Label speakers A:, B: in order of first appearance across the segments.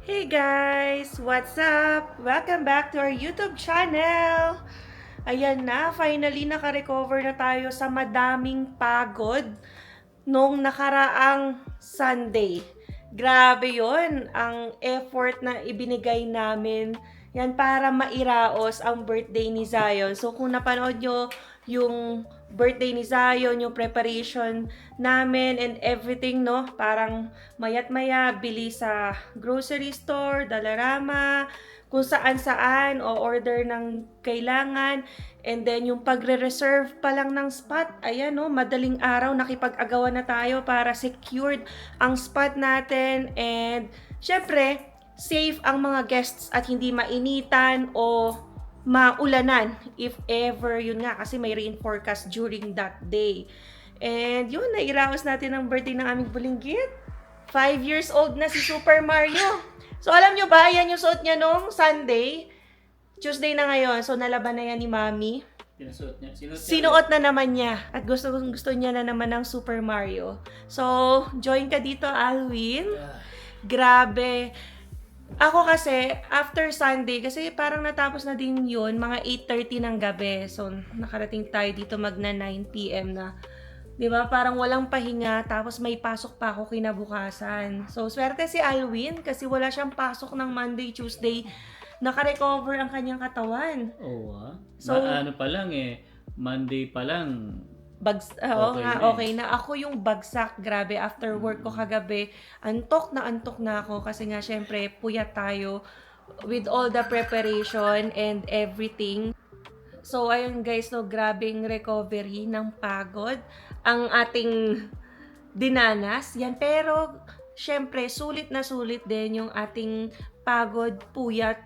A: Hey guys! What's up? Welcome back to our YouTube channel! Ayan na, finally naka-recover na tayo sa madaming pagod nung nakaraang Sunday. Grabe yon ang effort na ibinigay namin yan para mairaos ang birthday ni Zion. So kung napanood nyo yung birthday ni Zion, yung preparation namin and everything, no? Parang mayat maya, bili sa grocery store, Dalarama, kung saan-saan o order ng kailangan. And then yung pagre-reserve pa lang ng spot, ayan no, madaling araw nakipag-agawan na tayo para secured ang spot natin. And syempre, safe ang mga guests at hindi mainitan o maulanan if ever, yun nga kasi may rain forecast during that day. And yun, nairaos natin ang birthday ng aming bulinggit. 5 years old na si Super Mario. So alam nyo ba, yan yung suot niya nung Sunday. Tuesday na ngayon, so nalaban na yan ni Mami.
B: Sinusuot niya.
A: Sinuot na naman niya at gusto niya na naman ng Super Mario. So, join ka dito, Alwin. Grabe. Ako kasi, after Sunday, kasi parang natapos na din yun, mga 8:30 ng gabi. So, nakarating tayo dito magna 9 p.m. na. 'Di ba? Parang walang pahinga, tapos may pasok pa ako kinabukasan. So, swerte si Alwin kasi wala siyang pasok ng Monday, Tuesday. Naka-recover ang kanyang katawan.
B: Oo
A: So,
B: ano pa lang Monday pa lang.
A: Okay na. Ako yung bagsak, grabe, after work ko kagabi, antok na ako kasi nga syempre puyat tayo with all the preparation and everything. So ayun guys, no, grabing recovery ng pagod ang ating dinanas. Yan, pero syempre sulit na sulit din yung ating pagod, puyat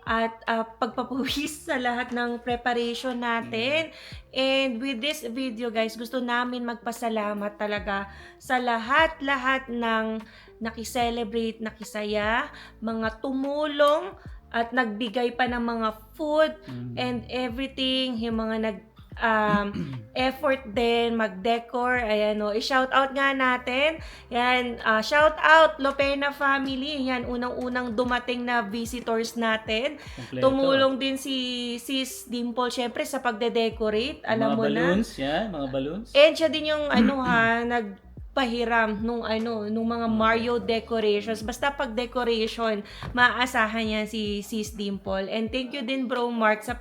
A: at pagpapawis sa lahat ng preparation natin. And with this video guys, gusto namin magpasalamat talaga sa lahat-lahat ng nakiselebrate, nakisaya, mga tumulong at nagbigay pa ng mga food and everything, yung mga effort din mag-decor. Ayan o, i-shout out nga natin. Yan, shout out Lopena family. Yan, unang-unang dumating na visitors natin.
B: Kompleto.
A: Tumulong din si Sis Dimple syempre sa pagde-decorate. Alam
B: Mga
A: mo
B: balloons,
A: na.
B: yan, mga balloons.
A: And siya din yung nagpahiram nung mga Mario decorations. Basta pag decoration, maaasahan yan si Sis Dimple. And thank you din Bro Mark sa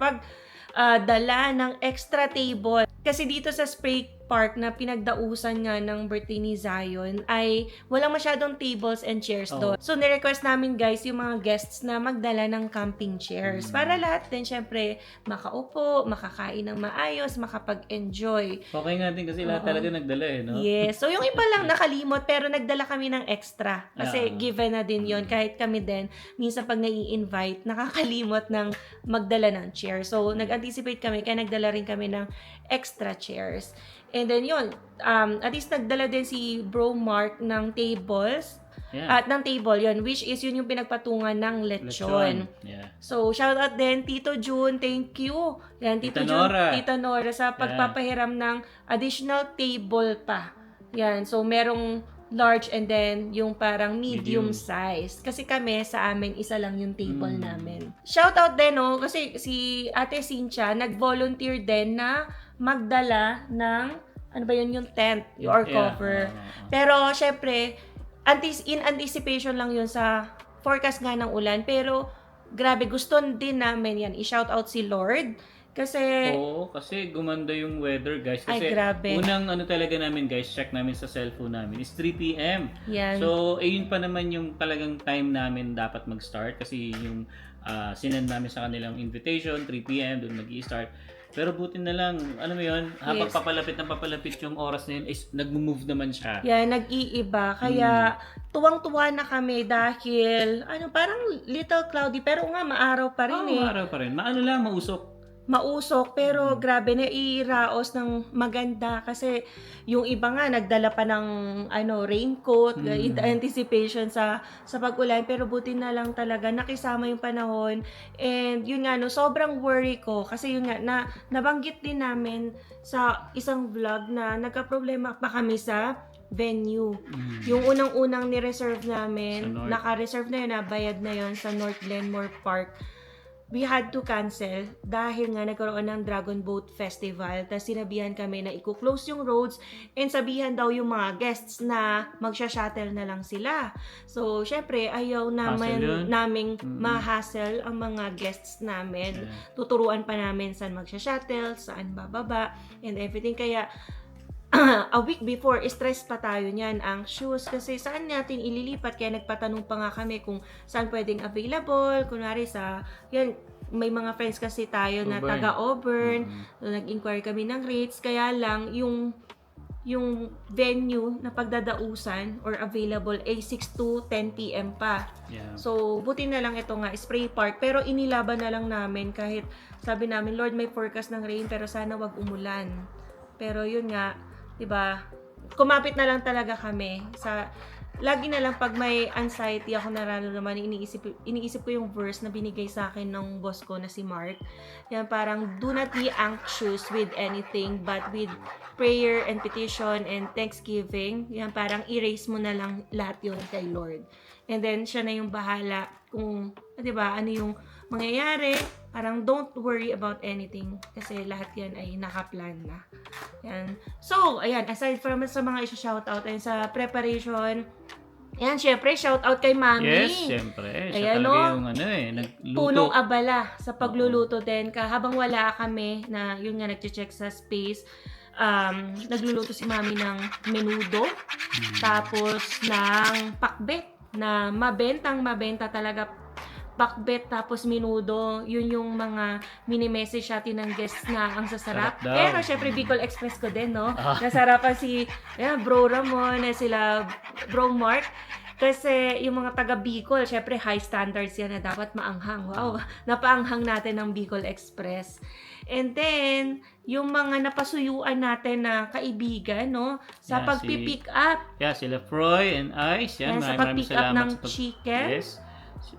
A: dala ng extra table. Kasi dito sa Spray Park na pinagdausan nga ng birthday ni Zion ay walang masyadong tables and chairs doon. So nirequest namin guys yung mga guests na magdala ng camping chairs para lahat din syempre makaupo, makakain ng maayos, makapag-enjoy.
B: Okay nga din kasi lahat talaga nagdala no?
A: Yes. So yung iba lang nakalimot pero nagdala kami ng extra. Kasi given na din yon kahit kami din. Minsan pag nai-invite, nakakalimot ng magdala ng chair. So nag-anticipate kami kaya nagdala rin kami ng extra chairs. And then yun, at least nagdala din si Bro Mark ng tables. At ng table yun, which is yun yung pinagpatungan ng lechon.
B: Yeah.
A: So, shout out din Tito June, thank you. Yan,
B: Tita Nora.
A: Tita Nora sa pagpapahiram ng additional table pa. Yan, so merong large and then yung parang medium size. Kasi kami, sa amin, isa lang yung table namin. Shout out din, no, kasi si Ate Cynthia, nag-volunteer din na magdala ng, ano ba yun, yung tent, or cover. Pero, syempre, in anticipation lang yun sa forecast nga ng ulan. Pero, grabe, gusto din namin yan. I-shout out si Lord. Kasi,
B: kasi gumanda yung weather guys. Kasi
A: grabe.
B: unang talaga namin guys, check namin sa cellphone namin is 3 p.m.
A: Yan.
B: So, yun pa naman yung talagang time namin dapat mag-start. Kasi yung sinend namin sa kanilang invitation, 3 p.m. doon mag-i-start. Pero buti na lang, ano mo yun, habang papalapit yung oras na yun, is nag-move naman siya.
A: Yeah, nag-iiba. Kaya, tuwang-tuwa na kami dahil, parang little cloudy, pero nga, maaraw pa rin
B: maaraw pa rin. Maano lang, mausok.
A: Pero grabe, naiiraos ng maganda kasi yung iba nga nagdala pa ng raincoat in anticipation sa pag-ulan, pero buti na lang talaga nakisama yung panahon. And yun nga, sobrang worry ko kasi yun nga, nabanggit din namin sa isang vlog na nagka-problema pa kami sa venue. Yung unang-unang ni-reserve
B: Sa
A: namin,
B: North.
A: naka-reserve na yun, bayad na yun sa North Glenmore Park. We had to cancel dahil nga nagkaroon ng Dragon Boat Festival. Tapos sinabihan kami na i-close yung roads and sabihan daw yung mga guests na magsha-shuttle na lang sila. So, syempre, ayaw
B: Hassle yun.
A: naming ma-hassle ang mga guests namin.
B: Yeah.
A: Tuturuan pa namin saan magsha-shuttle, saan bababa, and everything. Kaya, a week before, stress pa tayo niyan ang shoes kasi saan natin ililipat. Kaya nagpatanong pa nga kami kung saan pwedeng available. Kunwari yan, may mga friends kasi tayo na
B: Auburn.
A: taga-Auburn. So, nag-inquire kami ng rates. Kaya lang, yung venue na pagdadausan or available ay 6 to 10 p.m. pa.
B: Yeah.
A: So, buti na lang ito nga, spray park. Pero inilaban na lang namin kahit sabi namin, Lord, may forecast ng rain pero sana wag umulan. Pero yun nga, 'di ba? Kumapit na lang talaga kami sa lagi na lang pag may anxiety ako nararamdaman, iniisip ko yung verse na binigay sa akin ng boss ko na si Mark. Yan parang do not be anxious with anything but with prayer and petition and thanksgiving. Yan parang erase mo na lang lahat yun kay Lord. And then siya na yung bahala kung 'di ba ano yung mangyayari. Parang don't worry about anything kasi lahat yan ay nakaplan na. Yan. So, ayan, aside from sa mga isa-shoutout, ayun sa preparation, ayan, syempre, shoutout kay Mami.
B: Yes, syempre. Siya
A: Ayan,
B: talaga
A: no?
B: yung nagluto.
A: Punong abala sa pagluluto din. Habang wala kami, na yun nga, nag-check sa space, nagluluto si Mami ng menudo, tapos ng pakbet, na mabenta talaga pakbet tapos menudo, yun yung mga mini-message natin ng guests na ang sasarap.
B: Sarap daw.
A: Pero syempre Bicol Express ko din, no? Nasarapan si Bro Ramon, sila Bro Mark. Kasi yung mga taga Bicol, syempre high standards yan na dapat maanghang. Wow, napaanghang natin ng Bicol Express. And then, yung mga napasuyuan natin na kaibigan, no? Sa
B: Yeah,
A: pagpipick up.
B: Yeah, sila Froy and Ice. Yan,
A: Sa
B: maraming
A: pag-pick up
B: salamat
A: ng
B: sa
A: chicken.
B: Yes.
A: Si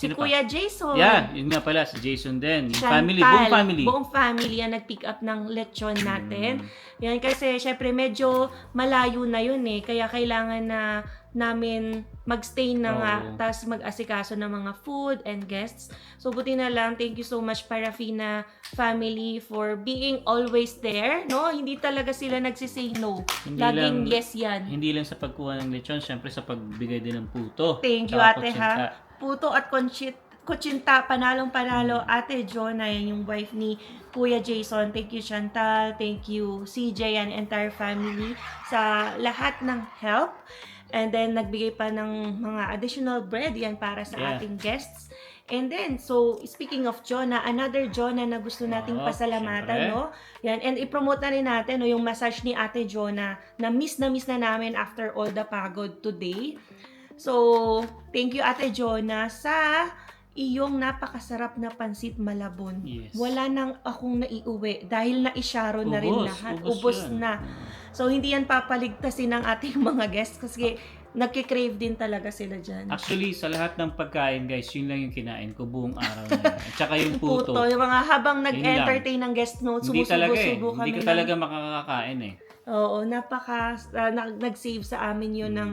B: Sino pa?
A: Kuya Jason.
B: Yeah, yun nga pala, si Jason din. Yung
A: Chantal,
B: family, buong family.
A: Buong family yan nag-pick up ng lechon natin. Yan kasi syempre medyo malayo na yun eh. Kaya kailangan na namin magstay na nga, tapos mag-asikaso ng mga food and guests. So buti na lang, thank you so much Parafina family for being always there, no? Hindi talaga sila nagsisay no.
B: Hindi
A: Laging
B: lang-
A: yes yan.
B: Hindi lang sa pagkuha ng lechon, syempre sa pagbigay din ng puto.
A: Thank you
B: Tsaka
A: ate
B: kutsinta.
A: ha. Puto at kutsinta, panalong-panalo. Ate Jonah, yan yung wife ni Kuya Jason. Thank you Chantal, thank you CJ and entire family sa lahat ng help. And then nagbigay pa ng mga additional bread yan para sa
B: Yeah.
A: ating guests. And then, so speaking of Jonah, another Jonah na gusto nating pasalamatan,
B: syempre.
A: no? Yan, and i-promote na rin natin no, yung massage ni Ate Jonah na miss na namin after all the pagod today. So, thank you Ate Jonah sa iyong napakasarap na pansit malabon.
B: Yes.
A: Wala nang akong naiuwi dahil na-isharo na rin lahat. Ubos
B: yan.
A: na. So, hindi yan papaligtasin ng ating mga guests kasi nagkikrave din talaga sila dyan.
B: Actually, sa lahat ng pagkain, guys, yun lang yung kinain ko buong araw na yun. At saka yung puto.
A: Yung mga habang nag-entertain ng guest notes,
B: Hindi talaga eh.
A: sumusubo-subo kami.
B: Hindi ka talaga makakakain eh.
A: Oo, nag-save sa amin yun ng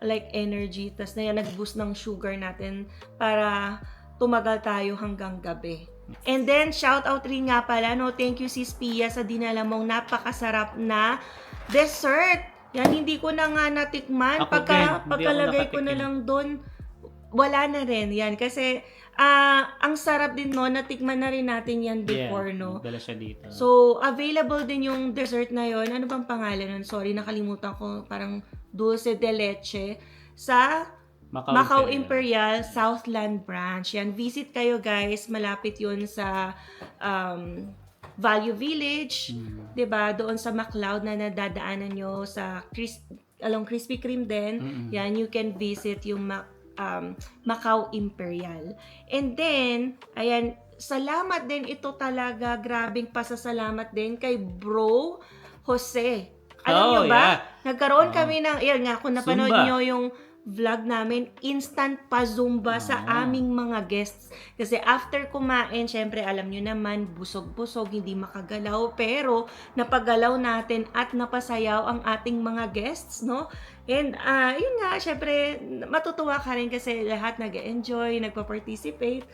A: like energy. Tapos na yan, nag-boost ng sugar natin para tumagal tayo hanggang gabi. And then, shout out rin nga pala, no? Thank you Sis Pia sa dinala mong napakasarap na dessert. Yan, hindi ko na nga natikman.
B: Ako din, hindi ako
A: Pagkalagay ko na
B: nakatikim.
A: lang doon, wala na rin. Yan, kasi ang sarap din, no? Natikman na rin natin yan before, no?
B: Dala siya dito.
A: So, available din yung dessert na yon. Ano bang pangalan nun? Sorry, nakalimutan ko. Parang dulce de leche sa Macau Imperial Southland Branch. Yan, visit kayo guys. Malapit yun sa Value Village. 'Di ba? Doon sa MacLeod na nadadaanan nyo sa along Krispy Kreme din. Yan, you can visit yung Macau Imperial. And then, ayan, salamat din ito talaga. Grabing pasasalamat din kay Bro Jose. Alam nyo ba?
B: Yeah.
A: Nagkaroon kami ng, yan nga, kung napanood
B: Zumba.
A: nyo yung vlog namin, instant pa Zumba sa aming mga guests. Kasi after kumain, syempre alam nyo naman, busog-busog, hindi makagalaw, pero napagalaw natin at napasayaw ang ating mga guests, no? And yun nga, syempre matutuwa ka rin kasi lahat nag-enjoy, nagpa-participate.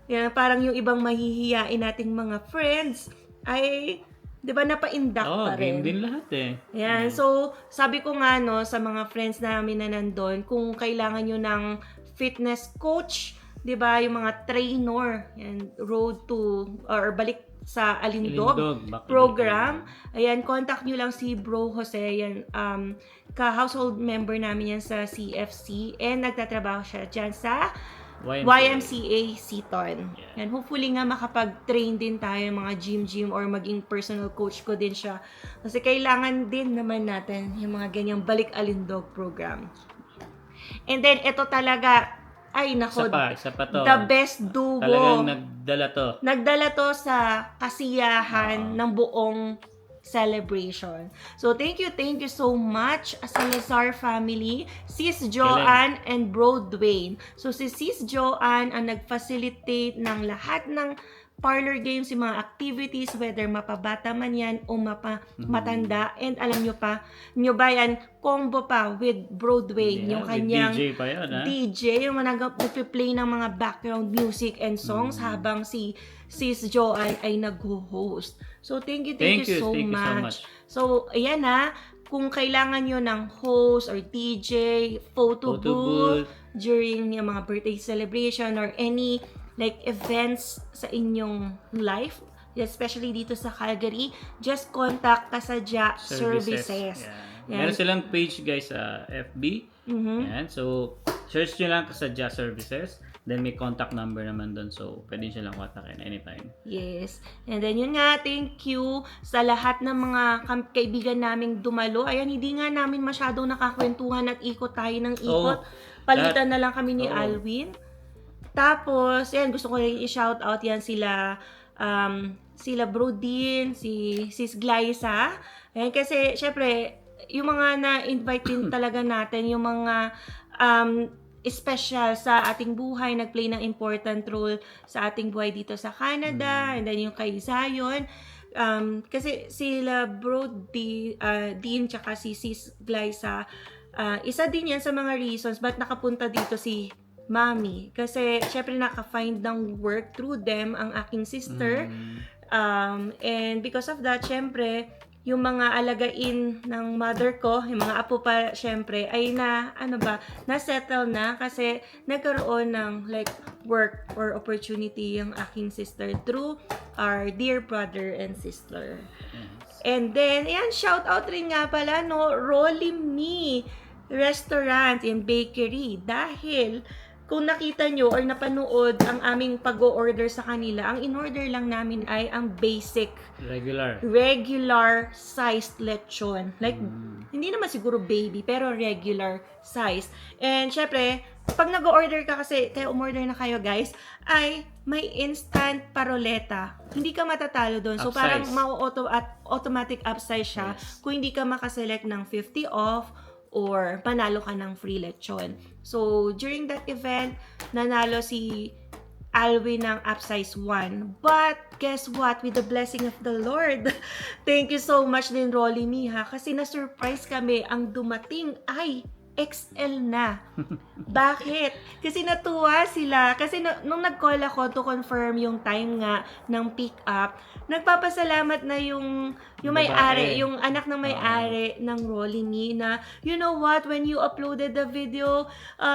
A: Yan, parang yung ibang mahihiyain nating mga friends ay, di ba, napaindak pa rin.
B: Game din lahat eh.
A: Yan, so sabi ko nga no, sa mga friends namin na nandun, kung kailangan nyo ng fitness coach, di ba, yung mga trainer, yan, road to, or balik sa Alindog
B: Back to
A: program, ayan, contact nyo lang si Bro Jose, yan, ka-household member namin yan sa CFC, and nagtatrabaho siya dyan sa YMCA Seaton. Yan, hopefully nga makapag-train din tayo mga gym or maging personal coach ko din siya. Kasi kailangan din naman natin yung mga ganyang balik Alindog program. And then, ito talaga, ay nako,
B: isa pa to.
A: the best duo.
B: Talagang nagdala to.
A: Nagdala to sa kasiyahan ng buong celebration. So, thank you so much sa Lazar family, Sis Joanne and Bro Dwayne. So, si Sis Joanne ang nag-facilitate ng lahat ng parlor games, yung mga activities, whether mapabata man yan o matanda. And alam nyo ba yan, combo pa with Bro Dwayne, yung kanyang
B: DJ pa yun, ha?
A: DJ, yung nag-play ng mga background music and songs habang si Sis Joanne ay nag-host. So, thank you so much. So, ayan kung kailangan nyo ng host or DJ, photo booth during yung mga birthday celebration or any like events sa inyong life, especially dito sa Calgary, just contact Kasadya Services.
B: Meron silang page guys sa FB. Yan. So, search nyo lang Kasadya Services. Then may contact number naman doon. So, pwede nyo lang kontakin anytime.
A: Yes. And then yun nga, thank you sa lahat ng mga kaibigan naming dumalo. Ayan, hindi nga namin masyadong nakakwentuhan at ikot tayo ng ikot. Palitan na lang kami ni Alwin. Tapos, yan, gusto ko rin i-shout out yan sila Bro Dean, si Sis Glyza. Ayan, kasi, syempre, yung mga na-invite din talaga natin, yung mga special sa ating buhay, nag-play ng important role sa ating buhay dito sa Canada, and then yung kay Zion. Kasi sila Bro Dean, tsaka si Sis Glyza, isa din yan sa mga reasons ba't nakapunta dito si Mami. Kasi, syempre, naka-find ng work through them ang aking sister. And because of that, syempre, yung mga alagain ng mother ko, yung mga apo pa, syempre, ay na-settle na kasi nagkaroon ng like work or opportunity yung aking sister through our dear brother and sister. And then, ayan, shout out rin nga pala, no, Rolly Me Restaurant and Bakery. Dahil, kung nakita nyo or napanood ang aming pag-o-order sa kanila, ang in-order lang namin ay ang basic regular sized lechon. Like, hindi naman siguro baby, pero regular size. And syempre, pag nag-order ka kasi, kaya umorder na kayo guys, ay may instant paroleta. Hindi ka matatalo doon. So, parang automatic upsize siya kung hindi ka makaselect ng 50 off or panalo ka ng free lechon. So, during that event, nanalo si Alwin ng upsize 1. But, guess what? With the blessing of the Lord, thank you so much din, Rolly Me, kasi na-surprise kami, ang dumating ay XL na. Bakit? Kasi natuwa sila. Kasi nung nag-call ako to confirm yung time nga ng pick-up, nagpapasalamat na yung may-ari, yung anak ng may-ari ng Rolly Me na, you know what, when you uploaded the video,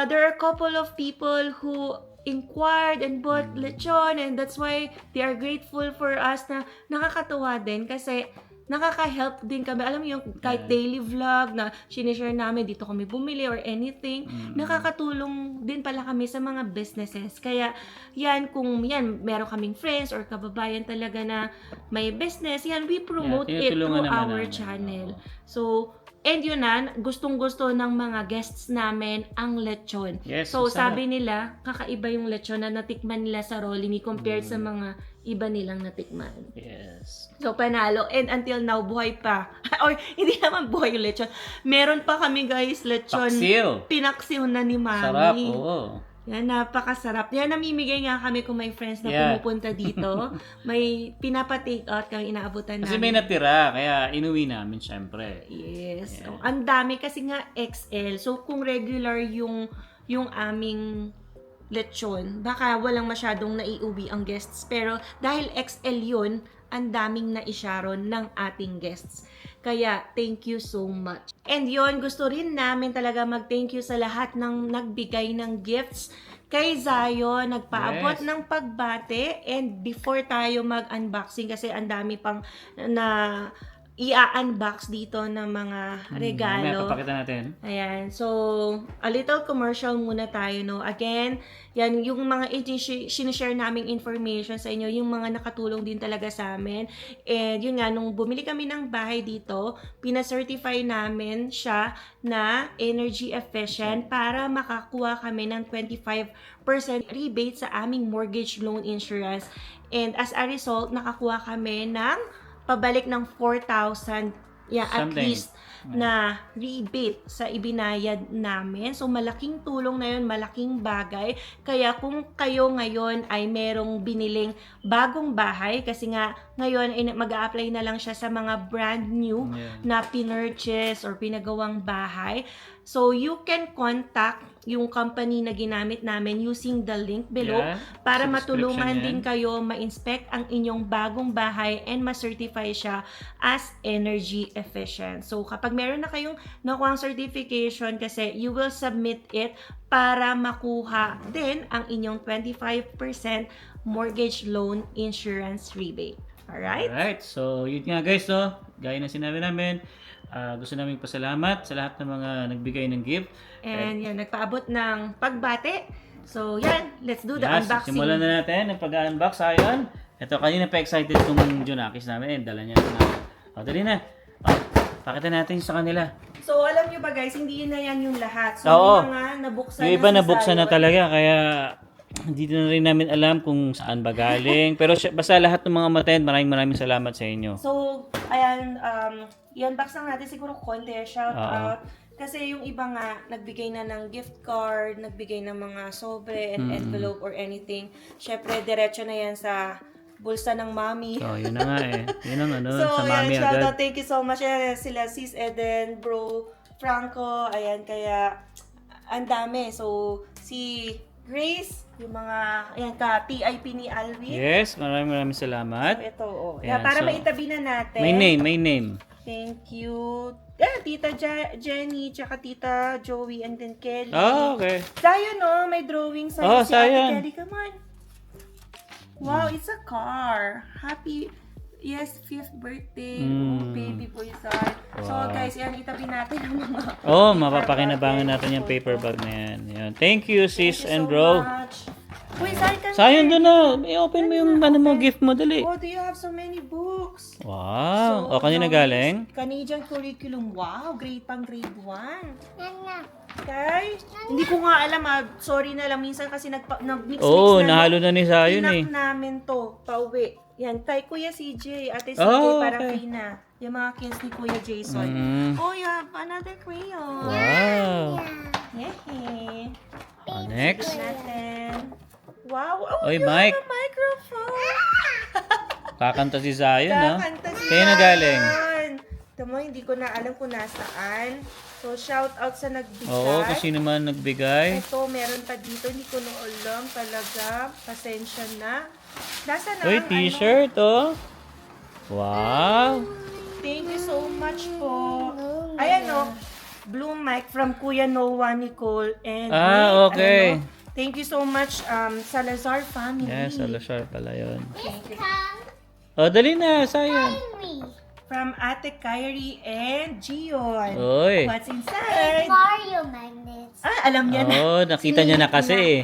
A: there are a couple of people who inquired and bought lechon, and that's why they are grateful for us. Na nakakatuwa din kasi nakaka-help din kami. Alam mo yung kahit daily vlog na sinishare namin, dito kami bumili or anything, nakakatulong din pala kami sa mga businesses. Kaya yan, kung meron kaming friends or kababayan talaga na may business, yan, we promote it through our channel. So, And yun na, gustong-gusto ng mga guests namin ang lechon.
B: Yes,
A: So,
B: masarap.
A: sabi nila, kakaiba yung lechon na natikman nila sa Rollini compared sa mga iba nilang natikman.
B: Yes.
A: So, panalo. And until now, buhay pa. Or, hindi naman buhay yung lechon. Meron pa kami, guys, lechon.
B: Paksiw.
A: Pinaksiw na ni Mami.
B: Sarap, oo.
A: Yan, napakasarap. Yan, namimigay nga kami kung may friends na
B: Yeah.
A: pumupunta dito. May pinapa-take out kami, inaabutan namin.
B: Kasi may natira, kaya inuwi namin syempre.
A: Yes.
B: Yeah.
A: Oh, ang dami kasi nga XL. So, kung regular yung aming lechon, baka walang masyadong naiuwi ang guests. Pero dahil XL yun, ang daming naisyaron ng ating guests. Kaya, thank you so much. And yon, gusto rin namin talaga mag-thank you sa lahat ng nagbigay ng gifts kay Zayo, nagpaabot
B: Yes.
A: ng pagbate. And before tayo mag-unboxing, kasi ang dami pang na i-unbox dito ng mga
B: Mamaya
A: regalo.
B: papakita natin.
A: Ayan. So, a little commercial muna tayo, no? Again, yan, yung mga sinishare naming information sa inyo, yung mga nakatulong din talaga sa amin. And yun nga, nung bumili kami ng bahay dito, pina-certify namin siya na energy efficient para makakuha kami ng 25% rebate sa aming mortgage loan insurance. And as a result, nakakuha kami ng pabalik ng 4,000 at
B: Something.
A: least na rebate sa ibinayad namin. So, malaking tulong na yun, malaking bagay. Kaya kung kayo ngayon ay merong biniling bagong bahay, kasi nga ngayon ay mag-a-apply na lang siya sa mga brand new
B: Yeah.
A: na pinurchase or pinagawang bahay. So, you can contact yung company na ginamit namin using the link below
B: Yeah.
A: para
B: Sa
A: matulungan
B: description
A: din
B: yan.
A: kayo ma-inspect ang inyong bagong bahay and ma-certify siya as energy efficient. So, kapag meron na kayong nakuha ang certification, kasi you will submit it para makuha din ang inyong 25% mortgage loan insurance rebate. Alright?
B: Alright, so yun nga guys, no? Gaya na sinabi namin, gusto namin pasalamat sa lahat ng mga nagbigay ng gift.
A: And yan, nagpaabot ng pagbate. So, yan, let's do the
B: Yes,
A: unboxing.
B: simulan na natin ang pag-unbox. Ayon. Ito, kanina pa excited itong Junakis namin. Dala niya na. O, dali na. O, pakita natin sa kanila.
A: So, alam nyo ba guys, hindi na yan yung lahat. So,
B: Oo.
A: yung mga nabuksan
B: Yung iba
A: na
B: nabuksan na
A: Zion.
B: talaga, kaya hindi na rin namin alam kung saan ba galing. Pero basta lahat ng mga maten, maraming salamat sa inyo.
A: So, ayan, i-unbox lang natin siguro konti, shout
B: Oo.
A: out. Kasi yung iba nga, nagbigay na ng gift card, nagbigay ng mga sobre and envelope or anything. Syempre, diretso na yan sa bulsa ng mami.
B: So, yun na nga eh. Yun ang ano,
A: So,
B: sa
A: ayan,
B: mami
A: shout
B: agad.
A: out, thank you so much. Ayan, sila Sis Eden, Bro Franco, ayan, kaya ang dami. So, si Grace, yung mga, ayan ka, TIP ni Alvin.
B: Yes, maraming
A: So,
B: salamat.
A: ito, oh.
B: Ayan,
A: Para
B: so,
A: maitabi na natin.
B: May name.
A: Thank you. Tita Jenny, tsaka Tita Joey, and then Kelly.
B: Oh, okay.
A: Sayo, no? May drawing sa
B: Oh,
A: si
B: sayang.
A: Ate Kelly. Come on. Wow, it's a car. Happy, yes, 5th birthday. Oh, baby boy son. So,
B: Wow.
A: guys, yan, itabi natin ang mga
B: Oh,
A: paper
B: mapapakinabangan
A: bag.
B: natin yung paper bag na yan. Yan. Thank you, sis
A: Thank you
B: and
A: so
B: bro.
A: much. Uy, Sai, kan
B: Sayang doon na. I-open mo yung ano mo, gift mo, dali.
A: Oh, do you have so many books?
B: Wow. O, kanina
A: nice.
B: galing?
A: Canadian curriculum. Wow, grade 1. Okay? Hindi ko nga alam sorry na lang minsan kasi nag-mix
B: Oo,
A: na.
B: nahalo na ni Sayon eh.
A: Pinak namin to, pauwi. Yan, kay Kuya CJ, Ate CJ,
B: Oh,
A: para
B: okay.
A: Fina. Yung mga kids ni Kuya Jason.
B: Mm.
A: Oh, you have another crayon.
B: Wow.
A: Yay!
B: O, next.
A: Natin. Wow! Oh,
B: Oy,
A: you
B: Mike.
A: have a microphone!
B: Kakanta si Sayon, no?
A: Kakanta si
B: Kaya na galing.
A: Zion. Tama, hindi ko na alam kung nasaan. So, shout out sa nagbigay.
B: Oo, kung sino man nagbigay.
A: Ito, meron pa dito. Hindi ko na alam talaga. Pasensya na. Nasa na
B: Uy,
A: ang
B: t-shirt, oh. Wow.
A: Thank you so much po. Ayan o. Blue mic from Kuya Noah Nicole. And wait,
B: Okay.
A: ano, thank you so much Salazar family.
B: Yes, Alasar pala yun.
A: Thank you.
B: O, dali na, Sayon.
A: From Ate Kyrie and Gion.
B: Oy.
A: What's inside?
C: Mario magnets.
A: Alam niya na.
B: Oo, nakita niya na kasi eh.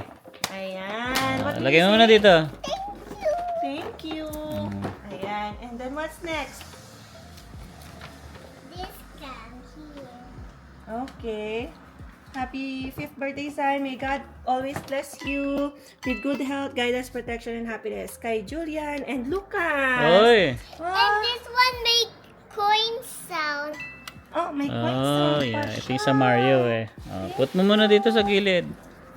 A: Ayan. What do
B: Lagay
A: you
B: mo
A: say?
B: muna dito.
A: Thank you. Ayan. And then what's next?
C: This can here.
A: Okay. Happy 5th birthday, Sai. May God always bless you with good health, guidance, protection, and happiness. Kay Julian and Lucas.
B: Oy!
A: Wow.
C: And this one make coin sound.
A: Oh, may coins
B: Oh,
A: pa
B: yeah. Ito
A: siya.
B: yung sa Mario eh. Oh, put mo muna dito sa gilid.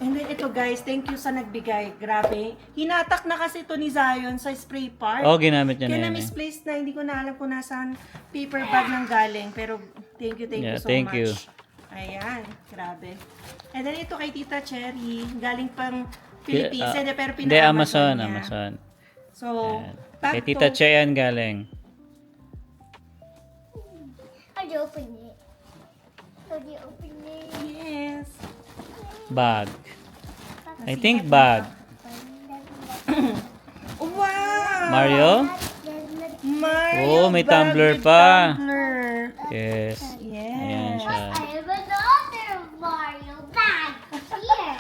A: And then ito guys, thank you sa nagbigay. Grabe. Hinatak na kasi ito ni Zion sa spray part.
B: Oh, ginamit niya
A: Kaya
B: na yan eh.
A: na-misplaced na, hindi ko na alam kung nasaan paper bag ng galing. Pero thank you
B: Yeah,
A: so
B: thank
A: much.
B: you.
A: Ayan, grabe. And then ito kay Tita Cherry, galing pang Philippines. Hindi, pero
B: Hindi, Amazon.
A: niya.
B: Amazon.
A: So,
B: Ayan.
A: back
B: Kay Tita
A: to...
B: Che yan galing.
C: How do you open it? How do you open it?
A: Yes.
B: Bag. I think bag.
A: Wow!
B: Mario?
A: Mario
B: Oh, may
A: bag
B: tumbler
A: with
B: pa.
A: tumbler.
B: Yes.
A: Yes.
B: Ayan siya.
C: I have another Mario bag here.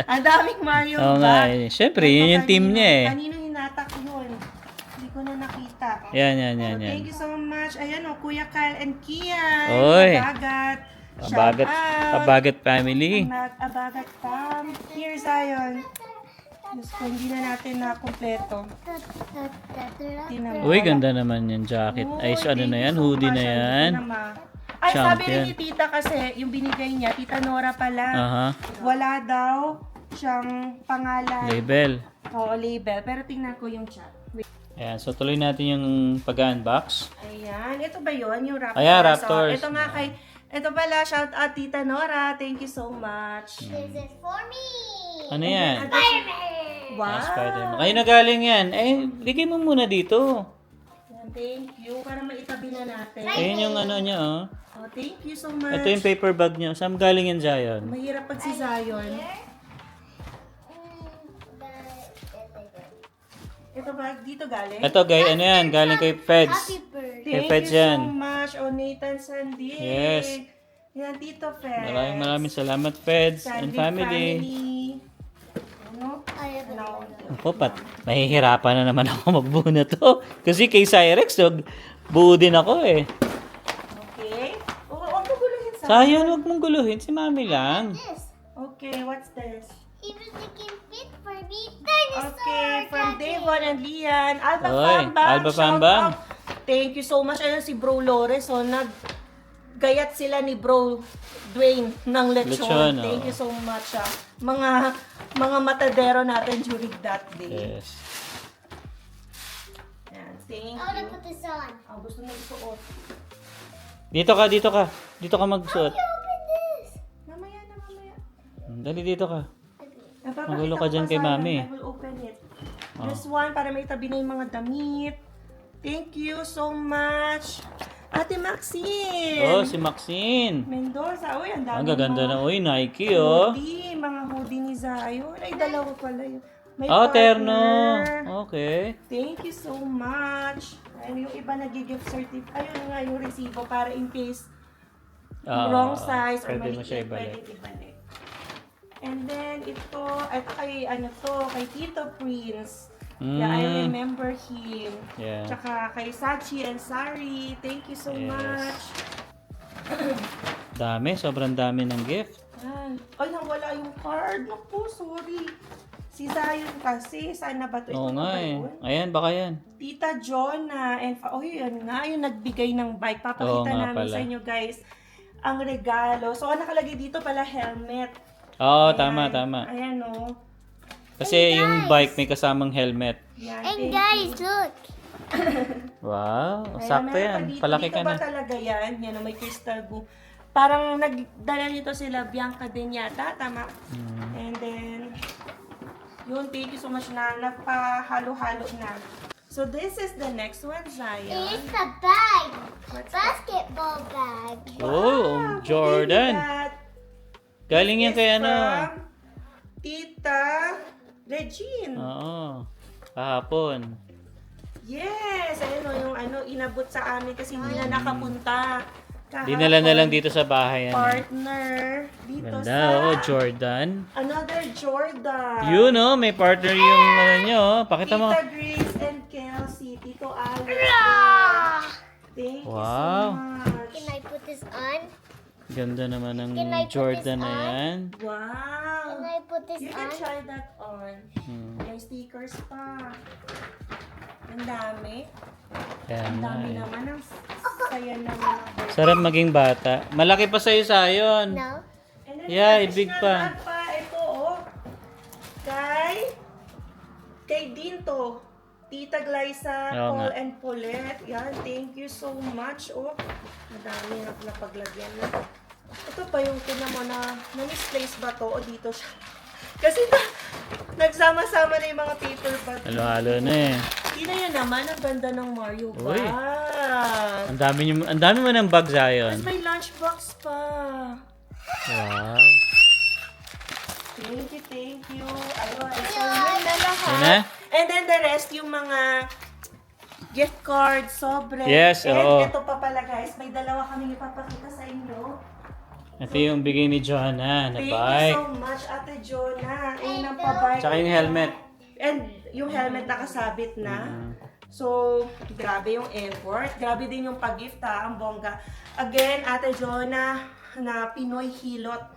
A: Ang daming Mario
B: Oo nga
A: bag.
B: eh. Siyempre, yun yung team niya eh.
A: Kanino hinatak yun? Hindi ko na nakita.
B: Yan.
A: So, thank you so much. Ayan o, Kuya Kyle and Kian.
B: Oy.
A: Abagat.
B: Abagat, Abagat family.
A: Abagat fam. Here, Zion. Diyos ko, hindi na natin na kumpleto. Tingnan mo.
B: Uy, ganda naman yung jacket. Ay, so ano
A: thank
B: na
A: you
B: yan?
A: so
B: Hoodie
A: much.
B: na
A: Hindi
B: yan.
A: ko na Ay, sabi
B: Champion.
A: rin ni Tita kasi, yung binigay niya, Tita Nora pala.
B: Aha.
A: Wala daw siyang pangalan.
B: Label.
A: Oo, label. Pero tingnan ko yung chat. Wait.
B: Ayan, so tuloy natin yung pag-unbox.
A: Ayan. Ito ba yun? Yung Raptors.
B: Ayan, Raptors.
A: So, ito nga kay... Ito pala, shout out Tita Nora. Thank you so much.
C: This is for me.
B: Ano yan?
C: Spider-Man.
A: Wow.
B: Ah, Spider-Man. Kayo na galing yan. Eh, bigay mo muna dito.
A: Ayan, thank you. Para maitabi na natin.
B: Ayun yung ano niya, oh.
A: Oh, thank you so much.
B: Ito yung paper bag niya. Saan galing yan, Zion?
A: Mahirap pag si Zion. Ito ba? Dito galing?
B: Ito, guys, ano yan? Galing kay Feds.
C: Happy birthday.
B: Kay
A: Thank
B: Feds
A: you
B: yan.
A: so much. Oh, Nathan Sandy.
B: Yes.
A: Yan, Tito Feds.
B: Maraming salamat, Feds and
A: Sandy
B: family.
A: Ano?
C: I have another.
B: Ako, mahihirapan na naman ako magbuo na to. Kasi kay Cyrex, buo din ako eh.
A: Okay. Oh, huwag mo guluhin sa
B: Sayang, huwag mong guluhin. Si Mami lang.
C: This.
A: Okay, what's this?
C: Even they can fit for me. Dinosaur.
A: Okay, from Devon and Lian. Alba
B: Oy,
A: Pambang.
B: Alba
A: shout
B: Pambang.
A: out. Thank you so much. Ayun si Bro Lores. So, gayat sila ni Bro Dwayne ng lechon.
B: Lechon, oh.
A: Thank you so much. Mga matadero natin during that day.
B: Yes.
A: Yan, thank
C: I wanna
A: you.
C: put this on.
A: Oh, gusto mo isuot.
B: Dito ka. Dito ka magsuot.
C: Open this.
A: Mamaya na, mamaya.
B: Dali dito ka.
A: Napapakita
B: Magulo ka
A: ko
B: dyan
A: pa
B: kay
A: sa'yo.
B: Mami.
A: I will open it.
B: Oh.
A: This one, para may tabi na yung mga damit. Thank you so much. Ate Maxine.
B: Oh, si Maxine.
A: Mendoza. Uy, ang dami.
B: Ang gaganda
A: mga
B: na. Uy, Nike, oh.
A: Hoodie, mga hoodie ni Zion. Ay, dalawa pala yun. May
B: Oh,
A: partner.
B: terno. Okay.
A: Thank you so much. Ayun, yung iba nag-gift certificate. Ayun nga, yung resibo para in case wrong size or
B: Pwede mo
A: maliit,
B: siya ibalik.
A: pwede ibalik. And then, ito kay, kay Tito Prince. Yeah, I remember him.
B: Yeah.
A: Tsaka kay Sachi and Sari. Thank you so
B: Yes.
A: much.
B: Dami, sobrang dami ng gift.
A: Yan. Ay, nawala yung card. Naku, sorry. Si Zion kasi. Saan na ba ito?
B: Oo
A: Ito na
B: nga
A: ba
B: eh.
A: yun?
B: Ayan, baka yan.
A: Tita Jonah and yun nga, yung nagbigay ng bike.
B: Oo
A: Papakita
B: nga
A: namin
B: pala.
A: sa inyo guys ang regalo. So, ang nakalagay dito pala helmet.
B: Oo,
A: Ayan.
B: tama.
A: Ayan o.
B: Kasi yung bike may kasamang helmet.
A: Yan.
C: And
A: thank
C: guys,
A: you.
C: look.
B: Wow,
A: Ayan,
B: sakto
A: meron pa
B: yan.
A: dito.
B: Palaki ka
A: Dito ba
B: na.
A: talaga yan? Yan o, may crystal book. Parang nagdala nito sila Bianca din yata. Tama. And then, yun, thank you so much na nagpahalo-halo na. So, this is the next one, Zion.
C: It's a bag.
A: What's
C: Basketball bag.
B: Oh, Jordan. Galing yan kay ano.
A: From Tita Regine.
B: Oo. Kahapon.
A: Yes! Ayun o, yung inabot sa amin kasi hindi na nakapunta. Kahapon,
B: Dinala na lang dito sa bahay yan.
A: partner dito
B: Ganda,
A: sa
B: oh, Jordan.
A: another Jordan.
B: Yun, oh, may partner yung ano nyo, oh. Pakita mo.
A: Tita Grace and Kelsey. Tito Alex.
C: Ah!
A: Thank you
B: Wow.
A: so much.
C: Can I put this on?
B: Ganda naman ng
C: Can I put
B: Jordan
C: this
B: na
C: on?
B: yan.
A: Wow!
C: Can I put this
A: You can
C: on?
A: try that on. May stickers pa. Ang dami.
B: Kaya
A: Ang
B: nga
A: dami
B: eh.
A: naman. Ang saya naman. Ang
B: Sarap maging bata. Malaki pa sa'yo sayon.
C: No.
A: And then,
B: Yeah,
A: may
B: ibig
A: additional
B: pa.
A: bag pa. Ito, oh. Kay Dinto. Tita Glyza,
B: Oo
A: Paul
B: nga.
A: and Paulette. Yan, thank you so much. Oh, madami na napaglagyan na. Ito pa yung tinan mo na misplace ba to o dito siya? Kasi nagsama-sama na yung mga paper bag.
B: Halo-halo na eh.
A: Hindi na yan naman. Ang ganda ng Mario
B: Uy.
A: bag.
B: Ang dami mo ng bag sayon.
A: Tapos may lunchbox pa.
B: Wow.
A: Thank you. Ayun, so yun na lahat.
B: Yun na?
A: And then the rest, yung mga gift cards, sobre.
B: Yes,
A: And
B: oo.
A: ito pa pala guys, may dalawa kaming ipapakita sa inyo.
B: Ito yung bigay ni Johanna na
A: Thank you
B: bike.
A: so much, Ate Jonah. Ayun ang pa-bike.
B: Tsaka yung helmet.
A: And yung helmet nakasabit na. So, grabe yung effort. Grabe din yung pag-gift ang bongga. Again, Ate Jonah, na Pinoy Hilot.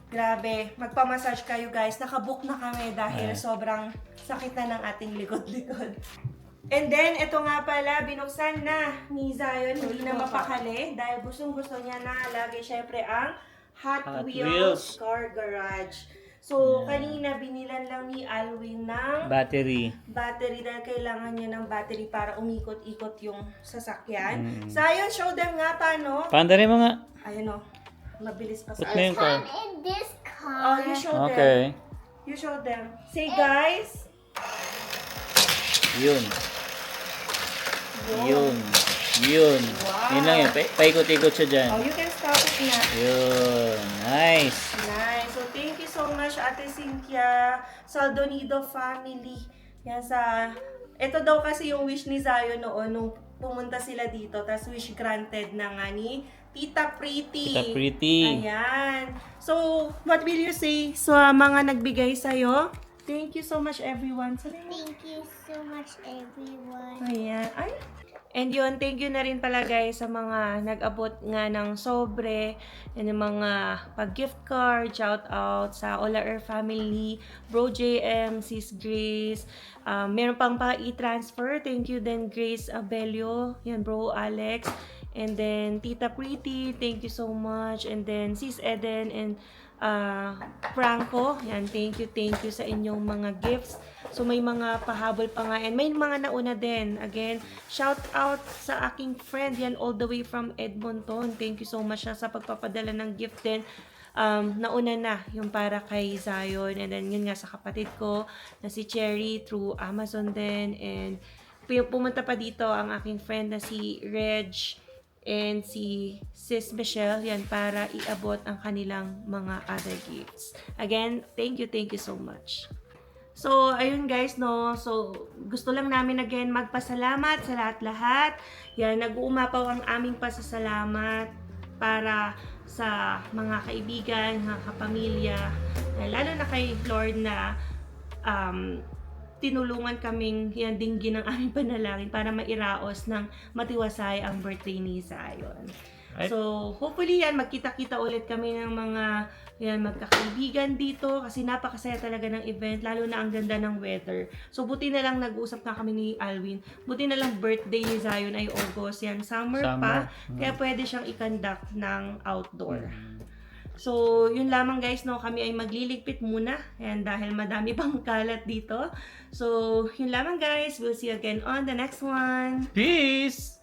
A: Grabe, magpamassage kayo guys. Nakabook na kami dahil sobrang sakit na ng ating likod-likod. And then, ito nga pala, binuksan na ni Zion. Hindi na mapakali dahil gustong-gusto niya na lagi syempre ang Hot
B: Hot
A: Wheels
B: Wheels.
A: Car Garage. So, kanina binilan lang ni Alwin ng
B: Battery.
A: battery dahil kailangan niya ng battery para umikot-ikot yung sasakyan. Zion, show them nga paano.
B: Paandarin mo nga.
A: Ayun o, mabilis pa
B: Put
A: sa
B: mo yung car.
C: Come in this
A: Oh,
C: car.
A: you show them.
B: Okay.
A: You show them. Say guys.
B: Yun. Yun. Yun.
A: Wow.
B: Yun lang yun. Paikot-ikot siya dyan.
A: Oh, you can stop it na.
B: Yun. Nice.
A: Nice. So, thank you so much, Ate Cynthia, Saldonido family. Yan sa... Ito daw kasi yung wish ni Zion noon nung pumunta sila dito. Tapos wish granted na nga ni Tita Pretty.
B: Tita Pretty.
A: Ayan. So, what will you say sa mga nagbigay sa'yo? Thank you so much, everyone.
C: Thank you so much, everyone.
A: Ayan. Ay. And yun, thank you na rin pala guys sa mga nag-abot nga ng sobre, and yung mga pag-gift card, shout out sa Ola Earth family, Bro JM, Sis Grace, meron pang pa-i-transfer, thank you then Grace Abelio, yan Bro Alex, and then Tita Pretty, thank you so much, and then Sis Eden and Franco, yan, thank you sa inyong mga gifts. So may mga pahabol pa nga and may mga nauna din. Again, shout out sa aking friend yan all the way from Edmonton. Thank you so much sa pagpapadala ng gift din. Nauna na yung para kay Zion and then yun nga sa kapatid ko na si Cherry through Amazon din, and pumunta pa dito ang aking friend na si Reg and si Sis Michelle yan para iabot ang kanilang mga other gifts. Again, thank you so much. So, ayun guys, no. So, gusto lang namin again magpasalamat sa lahat-lahat. Yan, nag-uumapaw ang aming pasasalamat para sa mga kaibigan, mga kapamilya, lalo na kay Lord na tinulungan kaming yan dinggin ng aming panalangin para mairaos ng matiwasay ang birthday ni Zion.
B: Right.
A: So, hopefully yan, magkita-kita ulit kami ng mga yan, magkakaibigan dito kasi napakasaya talaga ng event, lalo na ang ganda ng weather. So, buti na lang nag-uusap na kami ni Alwin. Buti na lang birthday ni Zion ay August. Yan, summer pa. Kaya pwede siyang i-conduct ng outdoor. So, yun lamang guys, no, kami ay magliligpit muna. Yan, dahil madami pang kalat dito. So, yun lamang guys. We'll see you again on the next one.
B: Peace!